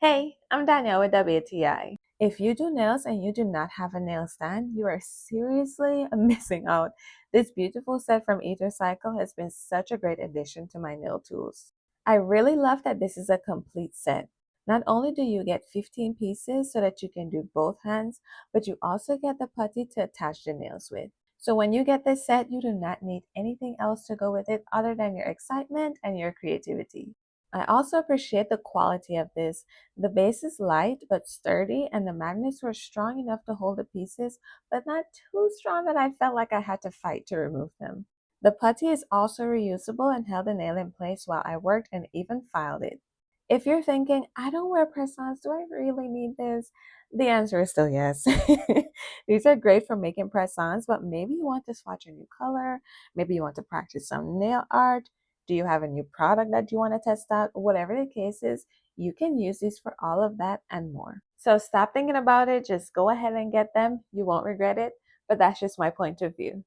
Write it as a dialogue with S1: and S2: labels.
S1: Hey, I'm Danielle with WTI. If you do nails and you do not have a nail stand, you are seriously missing out. This beautiful set from Etercycle has been such a great addition to my nail tools. I really love that this is a complete set. Not only do you get 15 pieces so that you can do both hands, but you also get the putty to attach the nails with. So when you get this set, you do not need anything else to go with it other than your excitement and your creativity. I also appreciate the quality of this. The base is light but sturdy, and the magnets were strong enough to hold the pieces, but not too strong that I felt like I had to fight to remove them. The putty is also reusable and held the nail in place while I worked and even filed it. If you're thinking, I don't wear press-ons, do I really need this? The answer is still yes. These are great for making press-ons, but maybe you want to swatch a new color, maybe you want to practice some nail art. Do you have a new product that you want to test out? Whatever the case is, you can use these for all of that and more. So stop thinking about it. Just go ahead and get them. You won't regret it. But that's just my point of view.